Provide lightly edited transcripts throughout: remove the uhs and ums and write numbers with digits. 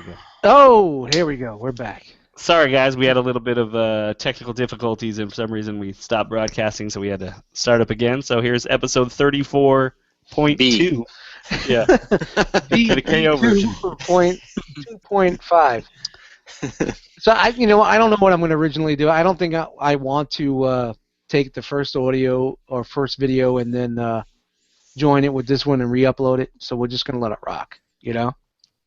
go. Oh, here we go. We're back. Sorry, guys. We had a little bit of technical difficulties, and for some reason we stopped broadcasting, so we had to start up again. So here's episode 34.2. Yeah. The KO version. 2.5. So I don't know what I'm going to originally do. I don't think I want to take the first audio or first video and then join it with this one and re-upload it. So we're just going to let it rock,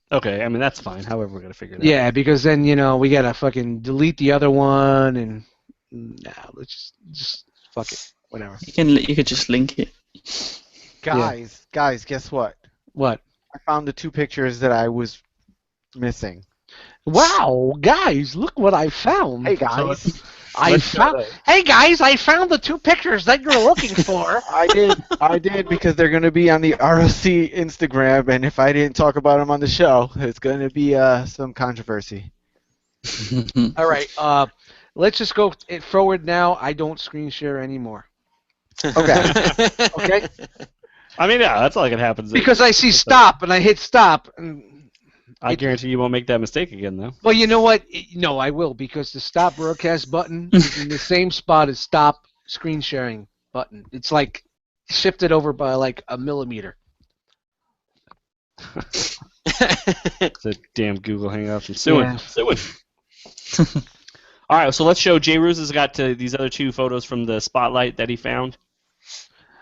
Okay, I mean, that's fine. However, we're going to figure it out. Yeah, because then, we got to fucking delete the other one and let's just fuck it. Whatever. You could just link it. Guys, guess what? What? I found the 2 pictures that I was missing. Wow, guys, look what I found. Hey, guys. Hey, guys, I found the 2 pictures that you're looking for. I did because they're going to be on the ROC Instagram, and if I didn't talk about them on the show, it's going to be some controversy. All right, let's just go forward now. I don't screen share anymore. Okay. Okay? I mean, yeah, that's all that happens. Because I see stop, and I hit stop, and I guarantee you won't make that mistake again, though. well, you know what? No, I will, because the stop broadcast button is in the same spot as stop screen sharing button. It's like shifted over by like a millimeter. It's a damn Google Hangouts. I'm suing. Yeah. Suing. All right, so let's show. Jay Ruse has got these other 2 photos from the spotlight that he found.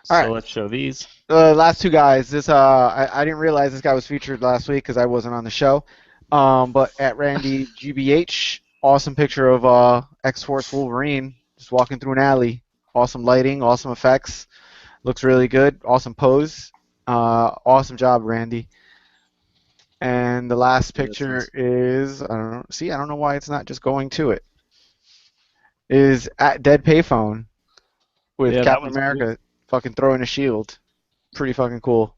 All So right. let's show these. Last 2 guys. This I didn't realize this guy was featured last week because I wasn't on the show. But at Randy GBH, awesome picture of X-Force Wolverine just walking through an alley. Awesome lighting, awesome effects. Looks really good. Awesome pose. Awesome job, Randy. And the last picture is I don't know why it's not just going to it. Is at Dead Payphone with Yeah, that Captain one's America fucking throwing a shield. Pretty fucking cool.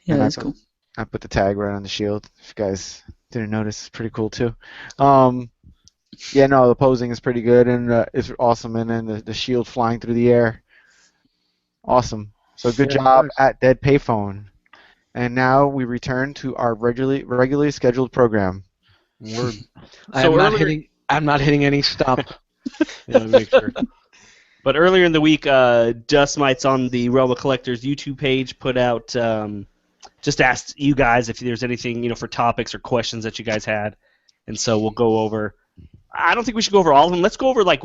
Yeah, And that's cool. I put the tag right on the shield. If you guys didn't notice, it's pretty cool too. Yeah, no, the posing is pretty good and it's awesome, and then the shield flying through the air. Awesome. So good job at Dead Payphone. And now we return to our regularly scheduled program. I'm not hitting any stop. Yeah, make sure. But earlier in the week, Dustmightz on the Realm of Collectors YouTube page put out, just asked you guys if there's anything, for topics or questions that you guys had. And so we'll go over. I don't think we should go over all of them. Let's go over like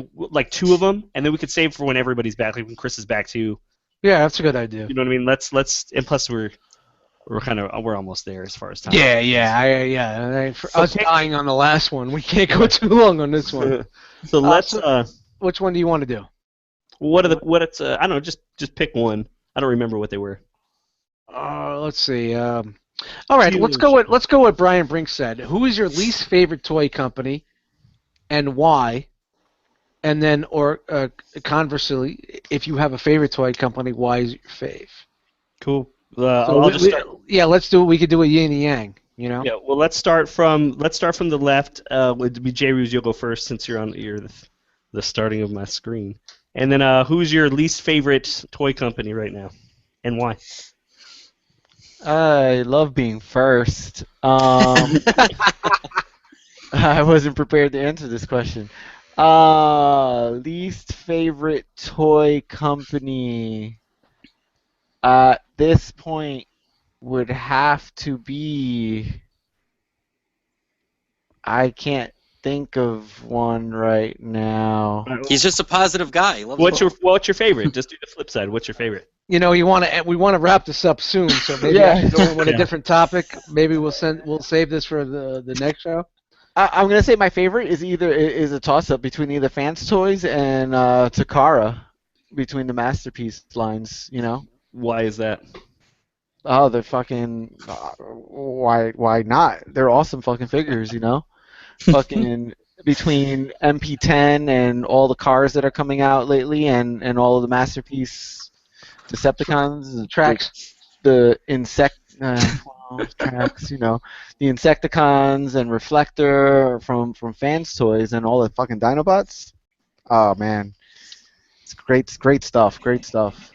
2 of them, and then we could save for when everybody's back, like when Chris is back too. Yeah, that's a good idea. You know what I mean? Let's and plus we're almost there as far as time. Yeah. For us dying on the last one, we can't go too long on this one. So let's. Which one do you want to do? I don't know. Just pick one. I don't remember what they were. Let's see. All right, let's go with what Brian Brink said. Who is your least favorite toy company, and why? And then, or conversely, if you have a favorite toy company, why is it your fave? Cool. Let's do it. We could do a yin and yang. Yeah. Well, let's start from the left. Would be Jay Ruse. You'll go first since you're the starting of my screen. And then, who's your least favorite toy company right now, and why? I love being first. I wasn't prepared to answer this question. Least favorite toy company at this point would have to be. I can't think of one right now. He's just a positive guy. What's your favorite? Just do the flip side. What's your favorite? We want to wrap this up soon, so maybe I should go with a different topic. Maybe we'll save this for the next show. I'm gonna say my favorite is a toss-up between either Fans Toys and Takara, between the Masterpiece lines. Why is that? Oh, they're fucking. Why not? They're awesome fucking figures. Fucking between MP10 and all the cars that are coming out lately, and all of the Masterpiece Decepticons, the tracks, the insect. Tracks, the Insecticons and Reflector from Fans Toys and all the fucking Dinobots. Oh man, it's great stuff. Great stuff.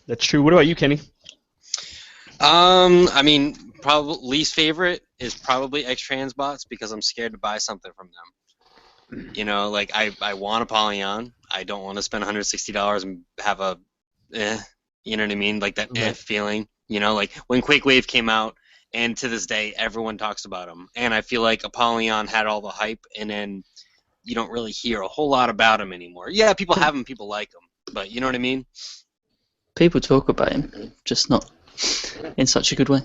That's true. What about you, Kenny? I mean, probably least favorite is probably X-Transbots because I'm scared to buy something from them. You know, like I want a Polyon. I don't want to spend $160 and have a, you know what I mean? Like that feeling. You know, like when Quake Wave came out, and to this day, everyone talks about them. And I feel like Apollyon had all the hype, and then you don't really hear a whole lot about him anymore. Yeah, people have him, people like him, but you know what I mean? People talk about him, just not in such a good way.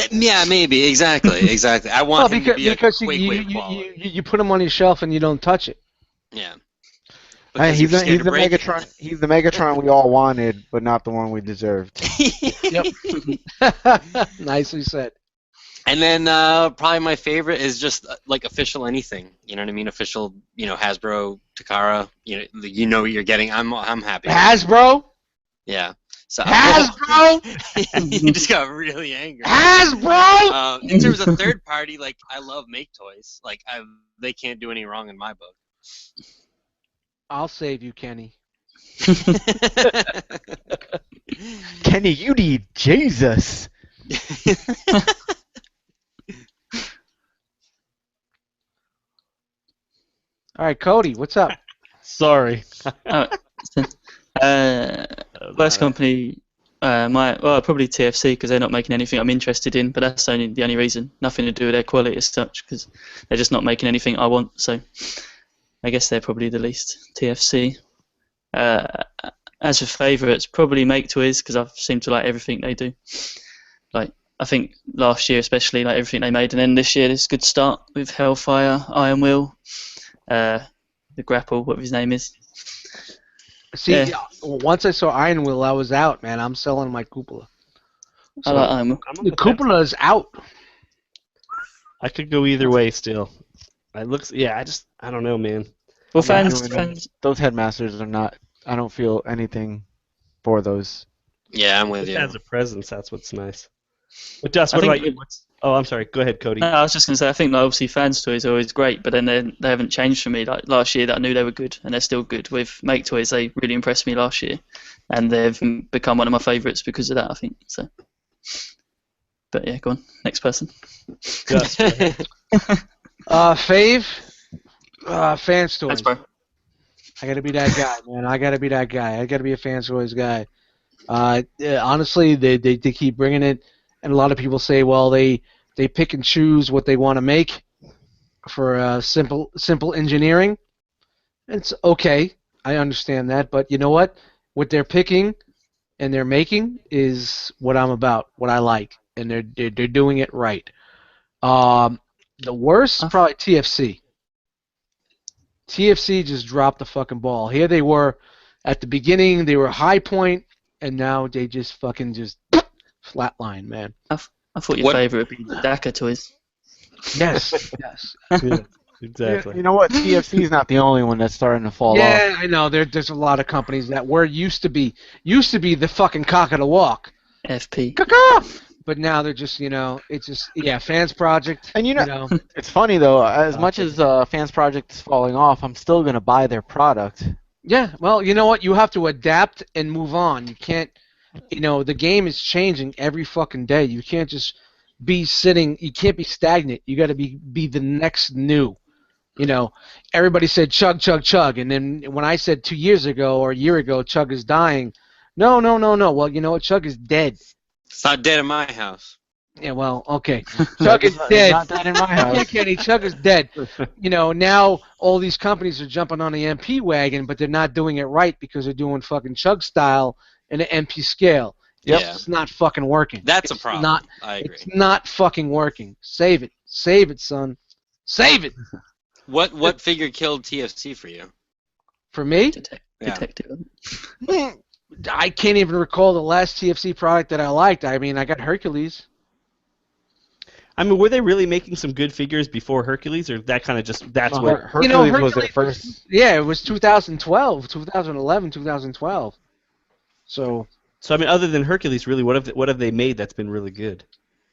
Yeah, maybe. Exactly. I want him to be because Quake Wave quality. you put him on your shelf and you don't touch it. Yeah. He's the Megatron. He's the Megatron we all wanted, but not the one we deserved. Yep. Nicely said. And then probably my favorite is just like official anything. You know what I mean? Official, Hasbro, Takara. You know what you're getting. I'm happy. Hasbro. Yeah. So Hasbro. You just got really angry. Hasbro. In terms of third party, like I love Make Toys. Like they can't do any wrong in my book. I'll save you, Kenny. Kenny, you need Jesus. All right, Cody, what's up? Sorry. Worst company, probably TFC because they're not making anything I'm interested in, but that's the only reason. Nothing to do with their quality as such because they're just not making anything I want. So I guess they're probably the least. TFC. As for favourites, probably Make Toys because I seem to like everything they do. Like I think last year especially, like everything they made, and then this year there's a good start with Hellfire, Iron Will, the Grapple, whatever his name is. See, once I saw Iron Will, I was out, man. I'm selling my Cupola. I like Iron Will. The Cupola is out. I could go either way still. I don't know, man. Well, fans. Those headmasters are not. I don't feel anything for those. Yeah, I'm with It you. has a presence. That's what's nice. But Dust, what about you? Oh, I'm sorry. Go ahead, Cody. No, I was just going to say, I think like, obviously fans' toys are always great, but then they haven't changed for me. Like last year, that I knew they were good, and they're still good. With Make Toys, they really impressed me last year, and they've become one of my favourites because of that, I think. So, but yeah, go on. Next person. Dust, go ahead. Fave, fans' toys. Thanks, bro. I gotta be that guy, man. I gotta be that guy. I gotta be a fans' toys guy. Honestly, they keep bringing it, and a lot of people say, well, they pick and choose what they want to make for simple engineering. It's okay. I understand that, but you know what? What they're picking and they're making is what I'm about, what I like, and they're doing it right. The worst, probably TFC. TFC just dropped the fucking ball. Here they were at the beginning, they were high point, and now they just fucking flatline, man. I thought your favourite would be the Dakar toys. Yes. Yeah, exactly. You know what? TFC is not the only one that's starting to fall off. Yeah, I know. There's a lot of companies that used to be the fucking cock of the walk. FP. Caca! But now they're just, it's just, Fans Project. And it's funny though, as much as Fans Project is falling off, I'm still going to buy their product. Yeah, well, you know what? You have to adapt and move on. You can't, the game is changing every fucking day. You can't just be sitting, you can't be stagnant. You got to be the next new. Everybody said chug, chug, chug. And then when I said 2 years ago or a year ago, chug is dying. No. Well, you know what? Chug is dead. It's not dead in my house. Yeah, well, okay. Chug is dead. Not dead in my house. Yeah, Kenny, Chug is dead. Now all these companies are jumping on the MP wagon, but they're not doing it right because they're doing fucking Chug style and an MP scale. Yep. Yeah. It's not fucking working. That's a problem. I agree. It's not fucking working. Save it. Save it, son. Save it. What figure killed TFC for you? For me? Detective. I can't even recall the last TFC product that I liked. I mean, I got Hercules. I mean, were they really making some good figures before Hercules, or that kind of that's what Hercules was their first? Yeah, it was 2012, 2011, 2012. So I mean, other than Hercules, really, what have they made that's been really good?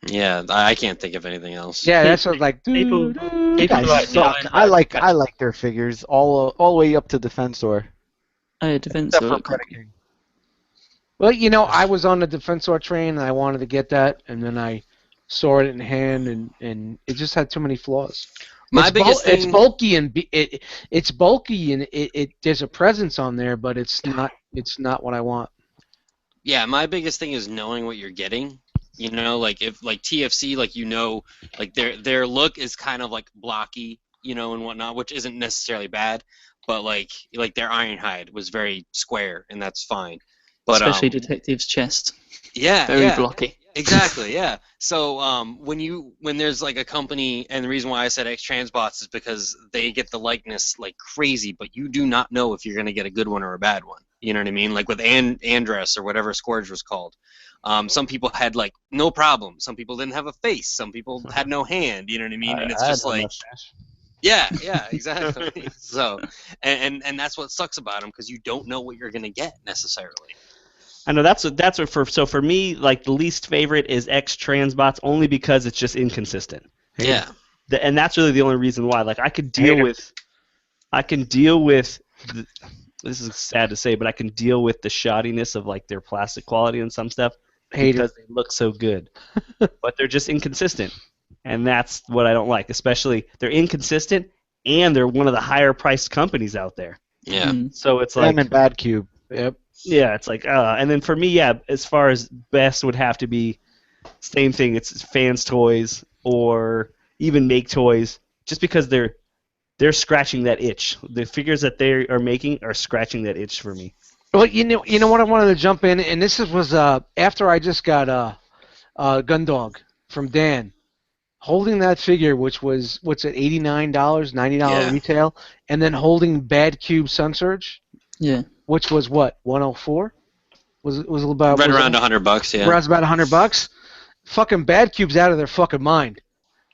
Yeah, I can't think of anything else. Yeah, that's what like. People Guys suck. I like their figures all the way up to Defensor. Oh, yeah, Defensor. Except for Predaking. Well, I was on the Defensor train and I wanted to get that, and then I saw it in hand, and it just had too many flaws. My biggest thing. It's bulky and it's bulky and it there's a presence on there, but it's not what I want. Yeah, my biggest thing is knowing what you're getting. You know, like if like TFC, like like their look is kind of like blocky, and whatnot, which isn't necessarily bad, but like their Ironhide was very square, and that's fine. But especially Detective's chest. Yeah, very blocky. Exactly, yeah. So when there's like a company, and the reason why I said X-Transbots is because they get the likeness like crazy, but you do not know if you're gonna get a good one or a bad one. You know what I mean? Like with Andress or whatever Scourge was called. Some people had like no problem. Some people didn't have a face. Some people had no hand. You know what I mean? And it's just like, yeah, exactly. So, and that's what sucks about them, because you don't know what you're gonna get necessarily. I know that's what for me, like the least favorite is X-Transbots, only because it's just inconsistent. Yeah. And that's really the only reason why. Like I can deal with this is sad to say, but I can deal with the shoddiness of like their plastic quality and some stuff because they look so good. But they're just inconsistent. And that's what I don't like. Especially they're inconsistent and they're one of the higher priced companies out there. Yeah. So it's like them and Bad Cube. Yep. Yeah, it's like and then for me, yeah, as far as best would have to be same thing. It's Fans Toys or even Make Toys, just because they're scratching that itch. The figures that they are making are scratching that itch for me. Well, you know what, I wanted to jump in, and this was after I just got Gundog from Dan, holding that figure, which was what's it, $89, $90 retail, and then holding Bad Cube Sunsurge. Yeah. Which was what, 104? Was about right around $100, yeah. Around about $100. Fucking Bad Cube's out of their fucking mind.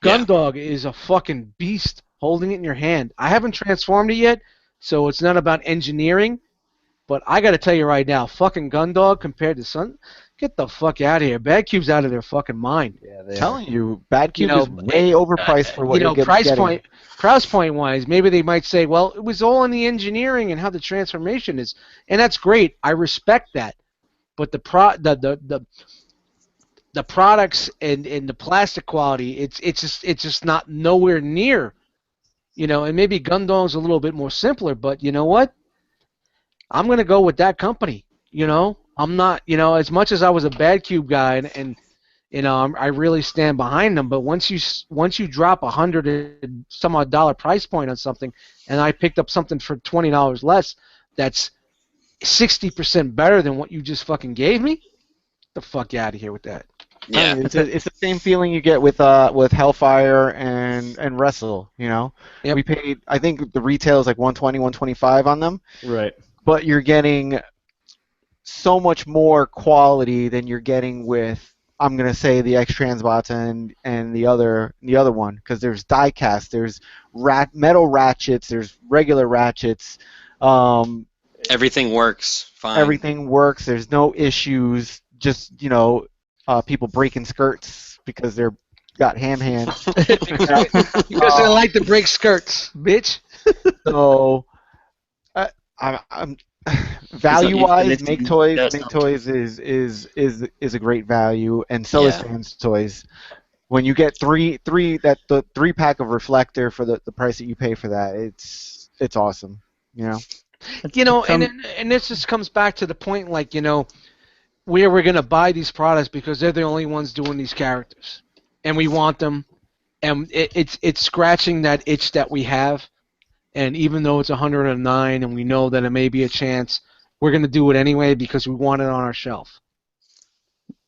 Gundog is a fucking beast holding it in your hand. I haven't transformed it yet, so it's not about engineering. But I got to tell you right now, fucking Gundog compared to Sun, get the fuck out of here. Bad Cube's out of their fucking mind. Yeah, I'm telling you, Bad Cube is way overpriced for what you're getting. Price point wise, maybe they might say, well, it was all in the engineering and how the transformation is, and that's great. I respect that. But the products and the plastic quality, it's just not nowhere near, and maybe Gundog's a little bit more simpler, but you know what? I'm gonna go with that company. I'm not, as much as I was a Bad Cube guy, and I really stand behind them. But once you drop $100 and some odd dollar price point on something, and I picked up something for $20 less, that's 60% better than what you just fucking gave me. Get the fuck out of here with that. Yeah, it's the same feeling you get with Hellfire and Wrestle. Yep. We paid, I think the retail is like $120, $125 on them. Right. But you're getting so much more quality than you're getting with, I'm gonna say, the X-Transbots and the other one, because there's die cast, there's metal ratchets, there's regular ratchets. Everything works fine. Everything works. There's no issues. Just people breaking skirts because they're got ham hands. Because they like to break skirts, bitch. So, I'm value-wise, Make Toys is a great value, and so is Fans Toys. When you get the 3-pack of Reflector for the price that you pay for that, it's awesome. And this just comes back to the point, like, where we're gonna buy these products because they're the only ones doing these characters, and we want them, and it's scratching that itch that we have. And even though it's 109 and we know that it may be a chance, we're going to do it anyway because we want it on our shelf.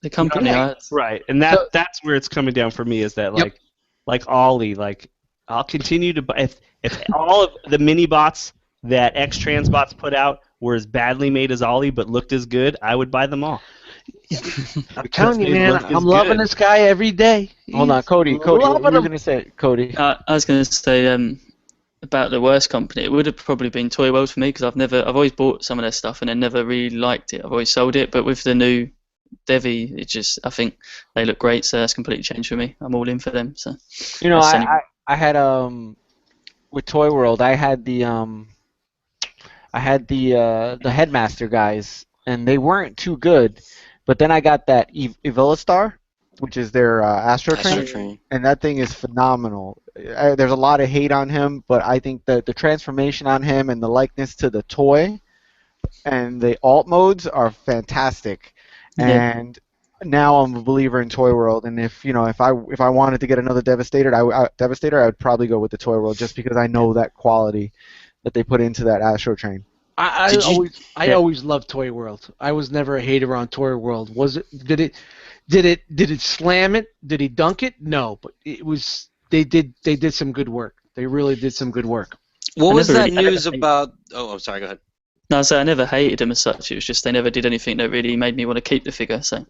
The company, right? And that's where it's coming down for me, is that like Ollie, like I'll continue to buy if all of the mini bots that X-Transbots put out were as badly made as Ollie but looked as good, I would buy them all. I'm telling you, man, I'm loving this guy every day. Hold on, Cody, what were you going to say, Cody? I was going to say about the worst company. It would have probably been Toy World for me, because I've always bought some of their stuff and then never really liked it. I've always sold it, but with the new Devi, I think they look great, so that's completely changed for me. I'm all in for them. So I had with Toy World, I had the Headmaster guys, and they weren't too good. But then I got that Evolastar which is their Astro Astro Train, Train. and that thing is phenomenal. There's a lot of hate on him, but I think that the transformation on him and the likeness to the toy and the alt modes are fantastic. Yeah. And now I'm a believer in Toy World, and if I wanted to get another Devastator, I would probably go with the Toy World just because I know that quality that they put into that Astro Train. I always loved Toy World. I was never a hater on Toy World. Did it slam it? Did he dunk it? No, but it was they did some good work. They really did some good work. What was that never news about? Oh, I'm sorry. Go ahead. No, so I never hated them as such. It was just they never did anything that really made me want to keep the figure. So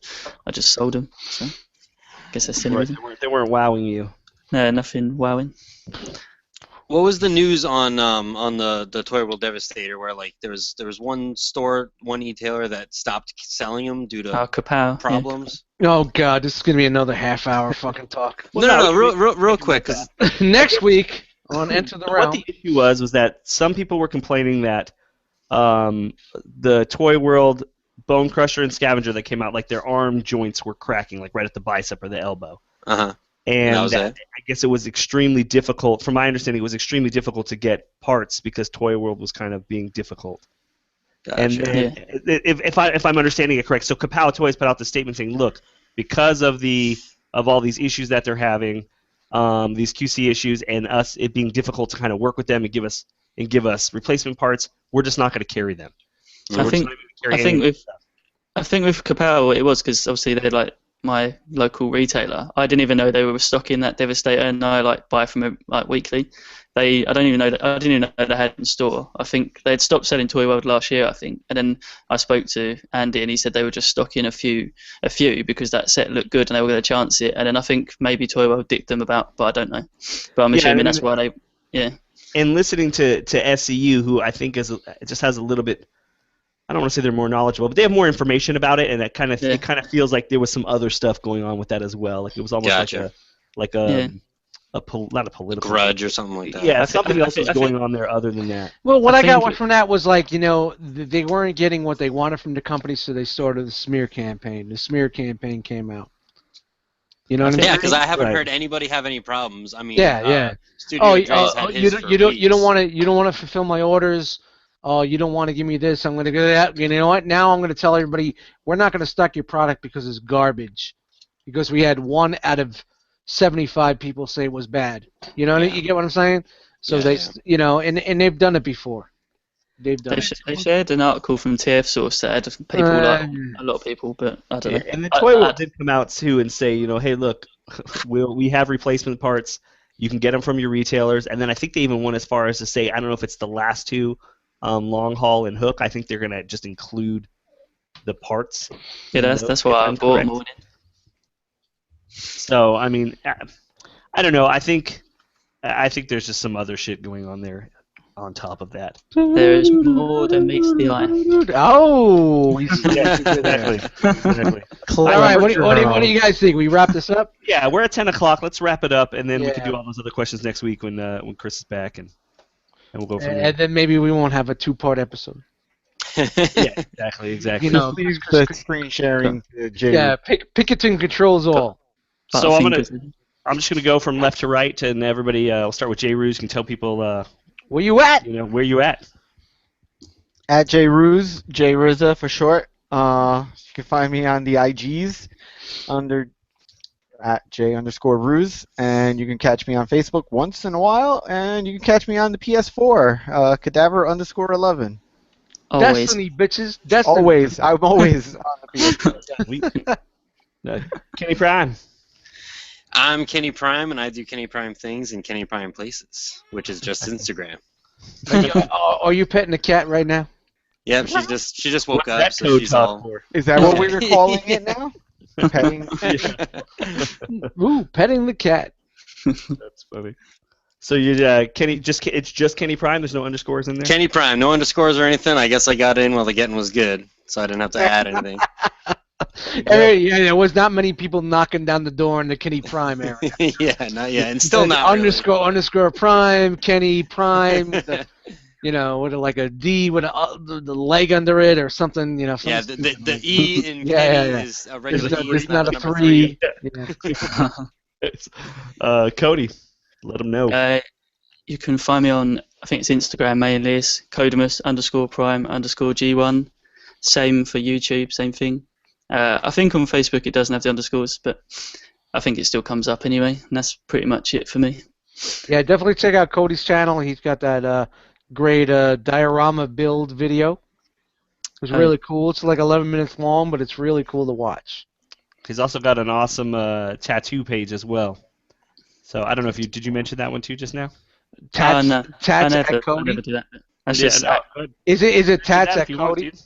I just sold them. So I guess that's the only reason. They weren't wowing you. No, nothing wowing. What was the news on the Toy World Devastator where like there was one store, one e-tailer that stopped selling them due to Kapow. problems? Oh God, this is gonna be another half-hour fucking talk. No, real quick. 'Cause Next week on Enter the Realm. What the issue was that some people were complaining that the Toy World Bone Crusher and Scavenger that came out, like their arm joints were cracking, like right at the bicep or the elbow. uh-huh. And That was it? I guess it was extremely difficult. From my understanding, it was extremely difficult to get parts because Toy World was kind of being difficult. Gotcha. And then, if I'm understanding it correct, so Kapow Toys put out the statement saying, look, because of all these issues that they're having, these QC issues, and us it being difficult to kind of work with them and give us replacement parts, we're just not going to carry them. So I we're think just not gonna carry any of I think with Kapow it was because obviously they're like my local retailer. I didn't even know they were stocking that Devastator, and I like buy from them like weekly. I didn't even know they had it in store. I think they had stopped selling Toy World last year, I think, and then I spoke to Andy and he said they were just stocking a few because that set looked good and they were going to chance it. And then I think maybe Toy World dicked them about, but I don't know. But I'm assuming that's why they, yeah. And listening to SCU, who I think just has a little bit, I don't want to say they're more knowledgeable, but they have more information about it, and it kind of feels like there was some other stuff going on with that as well. Like it was almost not a political grudge or something like that. Yeah, something else was going on there other than that. Well, what I got from that was like, they weren't getting what they wanted from the company, so they started the smear campaign. The smear campaign came out. You know what I mean? Yeah, because I haven't heard anybody have any problems. I mean, Studio Dre's had his you don't want to fulfill my orders. Oh, you don't want to give me this. I'm going to go that. You know what? Now I'm going to tell everybody we're not going to stock your product because it's garbage. Because we had 1 out of 75 people say it was bad. You know, you get what I'm saying? So and they've done it before. They shared an article from TF Source that had people a lot of people, but I don't know. And the Toy World did come out too and say, hey, look, we have replacement parts. You can get them from your retailers. And then I think they even went as far as to say, I don't know if it's the last 2, Long Haul and Hook. I think they're gonna just include the parts. Yeah, that's why I bought more. So I mean, I don't know. I think there's just some other shit going on there on top of that. There is more than meets the eye. Oh, yeah, exactly. All right, what do you guys think? We wrap this up? Yeah, we're at 10 o'clock. Let's wrap it up, and then we can do all those other questions next week when Chris is back, and we'll go from there. And then maybe we won't have a 2-part episode. Yeah, exactly. Please the screen sharing. Yeah, Pickerton controls all. So I'm just gonna go from left to right, and everybody. I'll start with Jay Ruse. Can tell people where you at? Where you at? At Jay Ruse, Jay Rizza for short. You can find me on the IGs under at J_Ruse, and you can catch me on Facebook once in a while, and you can catch me on the PS4, Cadaver_11. Always. Destiny, bitches. Destiny. Always. I'm always on the PS4. Kenny Prime. I'm Kenny Prime, and I do Kenny Prime things in Kenny Prime places, which is just Instagram. Are you petting the cat right now? Yep, she just woke up, so she's all. Is that what we were calling it now? Petting. Ooh, petting the cat. That's funny. So you Kenny, it's just Kenny Prime. There's no underscores in there. Kenny Prime, no underscores or anything. I guess I got in while the getting was good, so I didn't have to add anything. There was not many people knocking down the door in the Kenny Prime area. Yeah, not yet, and still not. Underscore Prime, Kenny Prime. with like a D with the leg under it or something, Yeah, the E in Kenny is a regular E. It's not a 3. Yeah. Cody, let them know. You can find me on, I think it's Instagram mainly, it's Codemus_Prime_G1. Same for YouTube, same thing. I think on Facebook it doesn't have the underscores, but I think it still comes up anyway, and that's pretty much it for me. Yeah, definitely check out Cody's channel. He's got that great diorama build video. It's really cool. It's like 11 minutes long, but it's really cool to watch. He's also got an awesome tattoo page as well. So I don't know if did you mention that one too just now? Tats I at Cody. never do that. That's Yeah, just, Is it Tats at if you want Cody? to.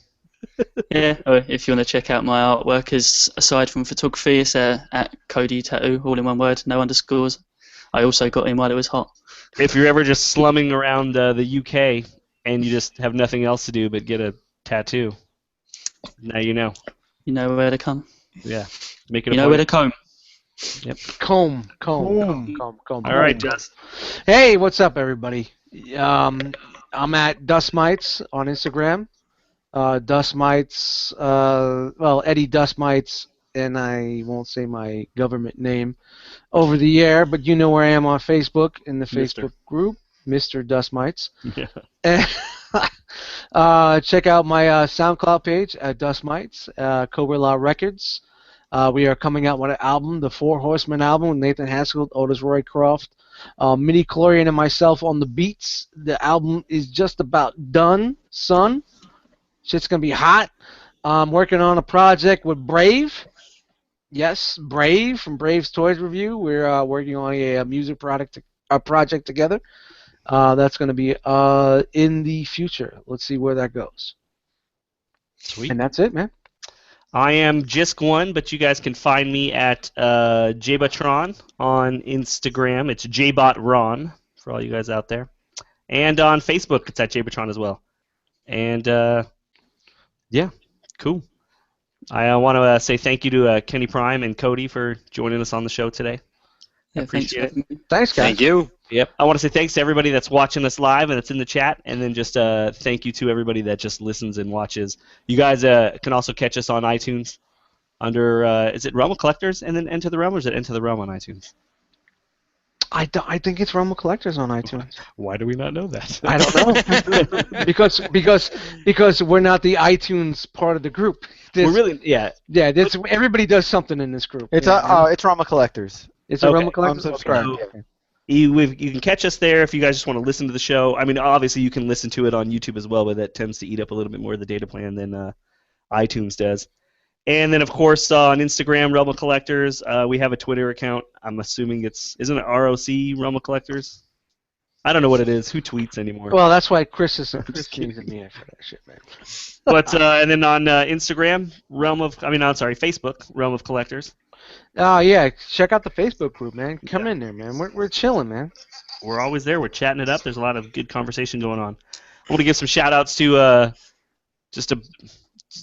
yeah. Or if you want to check out my artwork, aside from photography, it's at Cody Tattoo, all in one word, no underscores. I also got in while it was hot. If you're ever just slumming around the UK and you just have nothing else to do but get a tattoo, now you know. You know where to come. Yeah, make it. You know where to comb. Yep. Comb. All right, Dust. Hey, what's up, everybody? I'm at Dustmightz on Instagram. Dustmightz, Eddie Dustmightz, and I won't say my government name over the air, but you know where I am on Facebook in the Facebook group, Mr. Dustmightz. Yeah. Check out my SoundCloud page at Dustmightz, Cobra Law Records. We are coming out with an album, the Four Horsemen album, with Nathan Haskell, Otis Roycroft, Mini Chlorian, and myself on the beats. The album is just about done, son. Shit's going to be hot. I'm working on a project with Brave. Yes, Brave from Brave's Toys Review. We're working on a music project together. That's going to be in the future. Let's see where that goes. Sweet. And that's it, man. I am Jisk1, but you guys can find me at Jbatron on Instagram. It's JBotRon for all you guys out there. And on Facebook, it's at Jbatron as well. And, yeah, cool. I want to say thank you to Kenny Prime and Cody for joining us on the show today. I appreciate it. Thanks, guys. Thank you. Yep. I want to say thanks to everybody that's watching us live and that's in the chat, and then just thank you to everybody that just listens and watches. You guys can also catch us on iTunes under, is it Realm of Collectors and then Enter the Realm, or is it Enter the Realm on iTunes? I think it's Realm of Collectors on iTunes. Why do we not know that? I don't know. because we're not the iTunes part of the group. We're really, yeah. Yeah, everybody does something in this group. It's Rama Collectors. It's a Realm of Collectors. Subscribe. Okay. You can catch us there if you guys just want to listen to the show. I mean, obviously you can listen to it on YouTube as well, but that tends to eat up a little bit more of the data plan than iTunes does. And then, of course, on Instagram, Realm of Collectors. We have a Twitter account. I'm assuming isn't it ROC Realm of Collectors? I don't know what it is. Who tweets anymore? Well, that's why Chris teasing me for that shit, man. But and then on Instagram, Facebook, Realm of Collectors. Oh yeah, check out the Facebook group, man. Come in there, man. We're chilling, man. We're always there. We're chatting it up. There's a lot of good conversation going on. I want to give some shout-outs to just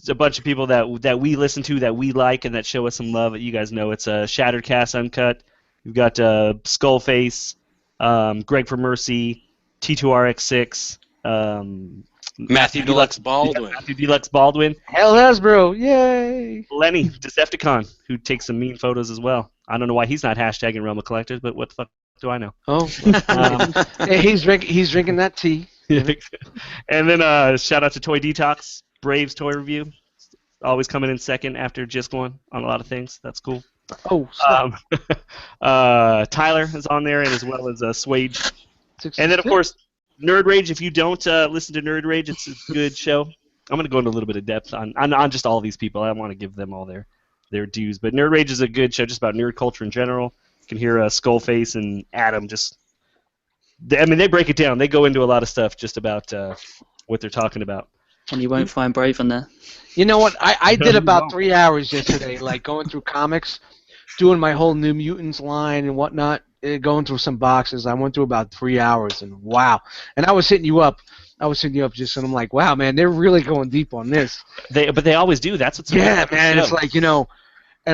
a bunch of people that we listen to, that we like, and that show us some love. You guys know it's Shattered Cast Uncut. We've got Skullface, Greg for Mercy, T2RX6, Matthew Deluxe Baldwin. Yeah, Matthew Deluxe Baldwin. Hell Hasbro, yay! Lenny, Decepticon, who takes some mean photos as well. I don't know why he's not hashtagging Realm of Collectors, but what the fuck do I know? Oh, hey, he's drinking that tea. And then shout out to Toy Detox, Braves Toy Review, always coming in second after Jisk1 on a lot of things. That's cool. Oh, Tyler is on there, and as well as Swage. And then, of course, Nerd Rage. If you don't listen to Nerd Rage, it's a good show. I'm going to go into a little bit of depth on just all these people. I want to give them all their dues. But Nerd Rage is a good show just about nerd culture in general. You can hear Skullface and Adam they break it down. They go into a lot of stuff just about what they're talking about. And you won't find Brave on there. You know what? I did about 3 hours yesterday, like going through comics, doing my whole New Mutants line and whatnot, going through some boxes. I went through about 3 hours, and wow. And I was hitting you up. Just, and I'm like, wow, man, they're really going deep on this. But they always do. That's what's yeah, man. It's like, and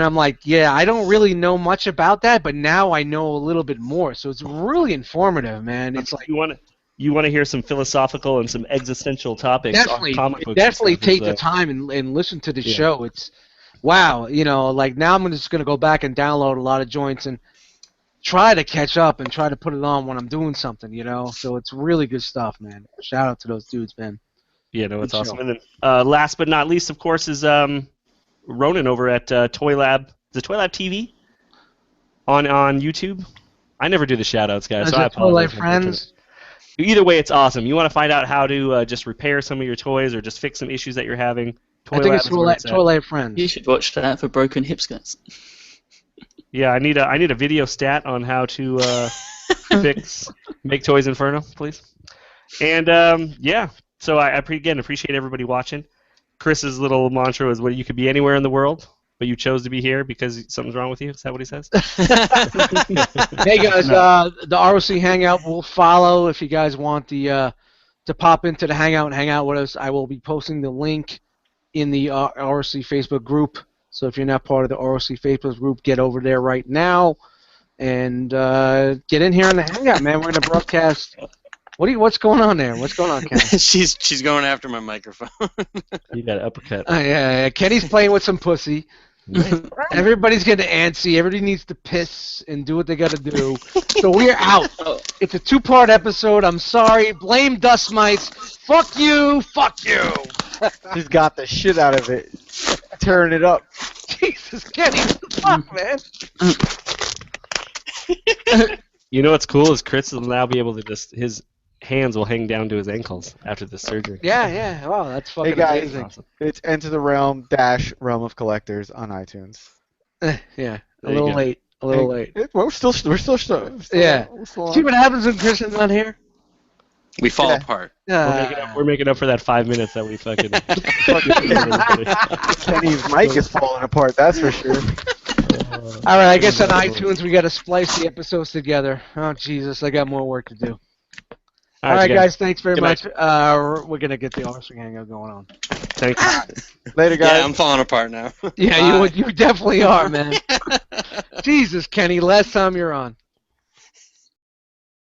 I'm like, yeah, I don't really know much about that, but now I know a little bit more. So it's really informative, man. It's like you you want to hear some philosophical and some existential topics Definitely, on comic books, definitely and stuff, take the time and listen to the show. It's wow, like now I'm just gonna go back and download a lot of joints and try to catch up and try to put it on when I'm doing something, So it's really good stuff, man. Shout out to those dudes, man. Yeah, no, it's Good awesome. show. And then last but not least, of course, is Ronan over at Toy Lab. The Toy Lab TV on YouTube. I never do the shout-outs, guys, so I Toy Lab apologize. Friends. Either way, it's awesome. You want to find out how to just repair some of your toys or just fix some issues that you're having, I think it's Toy Lab Friends. You should watch that for broken hip skirts. Yeah, I need a video stat on how to make Toys Inferno, please. And so I again appreciate everybody watching. Chris's little mantra is, "Well, you could be anywhere in the world, but you chose to be here because something's wrong with you." Is that what he says? Hey guys, the ROC Hangout will follow if you guys want to pop into the Hangout and hang out with us. I will be posting the link in the ROC Facebook group. So if you're not part of the ROC Facebook group, get over there right now and get in here on the Hangout, man. We're gonna broadcast. What's going on there? What's going on, Ken? She's going after my microphone. You got an uppercut. Yeah, Kenny's playing with some pussy. Everybody's getting antsy. Everybody needs to piss and do what they got to do. So we're out. It's a 2-part episode. I'm sorry. Blame Dustmightz. Fuck you. Fuck you. He's got the shit out of it. Turn it up. Jesus, Kenny. What the fuck, man? You know what's cool is Chris will now be able to his hands will hang down to his ankles after this surgery. Yeah. Wow, that's fucking Hey guys, amazing. Awesome. it's Enter the Realm - Realm of Collectors on iTunes. Yeah, a There you little go. late. A little late. We're still Yeah. on. See what happens when Christian's not here? We fall Yeah. apart. We're making up for that 5 minutes that we fucking. Kenny's mic is falling apart. That's for sure. All right, I guess on iTunes we got to splice the episodes together. Oh Jesus, I got more work to do. All right, guys, thanks very Good much. night. We're gonna get the RC Hangout going on. Thank you. Later, guys. Yeah, I'm falling apart now. Yeah, you definitely are, man. Jesus, Kenny, last time you're on.